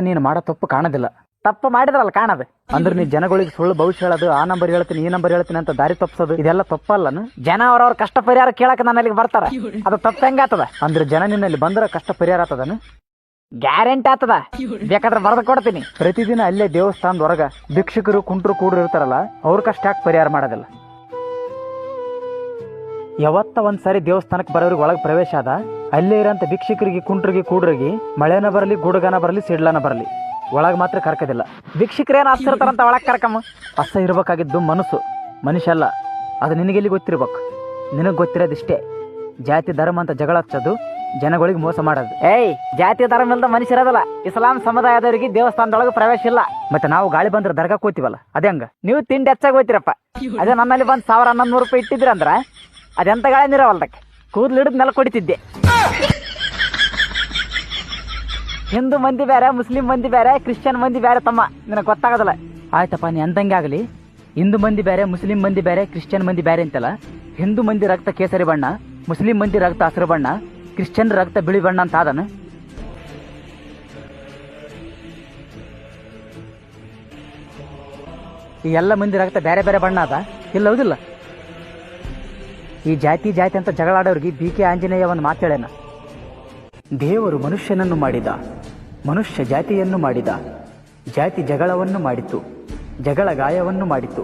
ನೀನು ಮಾಡೋ ತಪ್ಪು ಕಾಣೋದಿಲ್ಲ. ತಪ್ಪು ಮಾಡಿದ್ರಲ್ಲ ಕಾಣದು. ಅಂದ್ರೆ ನೀ ಜನಗಳಿಗೆ ಸುಳ್ಳು ಭವಿಷ್ಯ ಹೇಳೋದು, ಆ ನಂಬರ್ ಹೇಳ್ತೀನಿ ಈ ನಂಬರ್ ಹೇಳ್ತೀನಿ ಅಂತ ದಾರಿ ತಪ್ಪಿಸೋದು ಇದೆಲ್ಲ ತಪ್ಪಲ್ಲನು? ಜನ ಅವ್ರವ್ರ ಕಷ್ಟ ಪರಿಹಾರ ಕೇಳಕ್ ನನ್ನ ಅಲ್ಲಿಗೆ ಬರ್ತಾರ, ಅದು ತಪ್ಪು ಹೆಂಗಾತದ? ಅಂದ್ರೆ ಜನ ನಿನ್ನಲ್ಲಿ ಬಂದ್ರೆ ಕಷ್ಟ ಪರಿಹಾರ ಆಗ್ತದನು? ಗ್ಯಾರಂಟಿ ಆತದ, ಬೇಕಾದ್ರೆ ಬರೆದು ಕೊಡ್ತೀನಿ. ಪ್ರತಿದಿನ ಅಲ್ಲೇ ದೇವಸ್ಥಾನದ ಹೊರಗ ಭಿಕ್ಷುಕರು ಕುಂಟ್ರು ಕೂಡ್ರು ಇರ್ತಾರಲ್ಲ, ಅವ್ರ ಕಷ್ಟ ಯಾಕೆ ಪರಿಹಾರ ಮಾಡೋದಿಲ್ಲ? ಯಾವತ್ತ ಒಂದ್ಸಾರಿ ದೇವಸ್ಥಾನಕ್ಕೆ ಬರೋರಿಗೆ ಒಳಗೆ ಪ್ರವೇಶ ಆದ, ಅಲ್ಲೇ ಇರೋಂಥ ಭಿಕ್ಷುಕರಿಗೆ ಕುಂಟ್ರಿಗೆ ಕೂಡ್ರಿಗೆ ಮಳೆನ ಬರಲಿ ಗುಡುಗನ ಬರಲಿ ಸಿಡ್ಲನ ಬರಲಿ ಒಳಗೆ ಮಾತ್ರ ಕರ್ಕೋದಿಲ್ಲ. ಭಿಕ್ಷುಕರೇನು ಹಸ್ತಿರ್ತಾರಂತ ಒಳಗೆ ಕರ್ಕಮ್ಮ. ಹಸ ಇರ್ಬೇಕಾಗಿದ್ದು ಮನಸ್ಸು, ಮನುಷ್ಯ ಅಲ್ಲ. ಅದು ನಿನಗೆಲ್ಲಿ ಗೊತ್ತಿರ್ಬೇಕು. ನಿನಗೆ ಗೊತ್ತಿರೋದಿಷ್ಟೇ, ಜಾತಿ ಧರ್ಮ ಅಂತ ಜಗಳ ಹಚ್ಚೋದು, ಜನಗಳಿಗೆ ಮೋಸ ಮಾಡೋದು. ಏಯ್, ಜಾತಿ ಧರ್ಮ ಇಲ್ದ ಮನುಷ್ಯರದಲ್ಲ. ಇಸ್ಲಾಂ ಸಮುದಾಯದವರಿಗೆ ದೇವಸ್ಥಾನದೊಳಗೆ ಪ್ರವೇಶ ಇಲ್ಲ. ಮತ್ತೆ ನಾವು ಗಾಳಿ ಬಂದ್ರೆ ದರ್ಗಾಕ್ಕೆ ಹೋಗ್ತೀವಲ್ಲ, ಅದೇ ಹಂಗ. ನೀವು ತಿಂಡಿ ಹೆಚ್ಚಾಗಿ ಹೋಯ್ತಿರಪ್ಪ. ಅದೇ ನನ್ನಲ್ಲಿ ಬಂದು 1100 ರೂಪಾಯಿ ಇಟ್ಟಿದ್ರಿ ಅಂದ್ರ ಅದೆಂತ ಗಾಳಿ ನೀರವಲ್ದಕ್ಕೆ ಕೂದಲು ಹಿಡಿದು ನೆಲ ಕೊಡಿತಿದ್ದೆ. ಹಿಂದೂ ಮಂದಿ ಬೇರೆ, ಮುಸ್ಲಿಂ ಮಂದಿ ಬೇರೆ, ಕ್ರಿಶ್ಚಿಯನ್ ಮಂದಿ ಬೇರೆ ತಮ್ಮ, ನಿನಗೆ ಗೊತ್ತಾಗೋದಿಲ್ಲ. ಆಯ್ತಪ್ಪ, ನೀ ಅಂದಂಗೆ ಆಗಲಿ. ಹಿಂದೂ ಮಂದಿ ಬೇರೆ, ಮುಸ್ಲಿಂ ಮಂದಿ ಬೇರೆ, ಕ್ರಿಶ್ಚಿಯನ್ ಮಂದಿ ಬೇರೆ ಅಂತಲ್ಲ. ಹಿಂದೂ ಮಂದಿ ರಕ್ತ ಕೇಸರಿ ಬಣ್ಣ, ಮುಸ್ಲಿಂ ಮಂದಿ ರಕ್ತ ಹಸಿರು ಬಣ್ಣ, ಕ್ರಿಶ್ಚಿಯನ್ ರಕ್ತ ಬಿಳಿ ಬಣ್ಣ ಅಂತ ಆದನು. ಈ ಎಲ್ಲ ಮಂದಿ ರಕ್ತ ಬೇರೆ ಬೇರೆ ಬಣ್ಣ ಅದ ಇಲ್ಲ? ಹೌದಿಲ್ಲ? ಈ ಜಾತಿ ಜಾತಿ ಅಂತ ಜಗಳಾಡೋರಿಗೆ BK ಆಂಜನೇಯ ಒಂದು ಮಾತು ಹೇಳೇನ, ದೇವರು ಮನುಷ್ಯನನ್ನು ಮಾಡಿದ, ಮನುಷ್ಯ ಜಾತಿಯನ್ನು ಮಾಡಿದ, ಜಾತಿ ಜಗಳವನ್ನು ಮಾಡಿತು, ಜಗಳ ಗಾಯವನ್ನು ಮಾಡಿತು.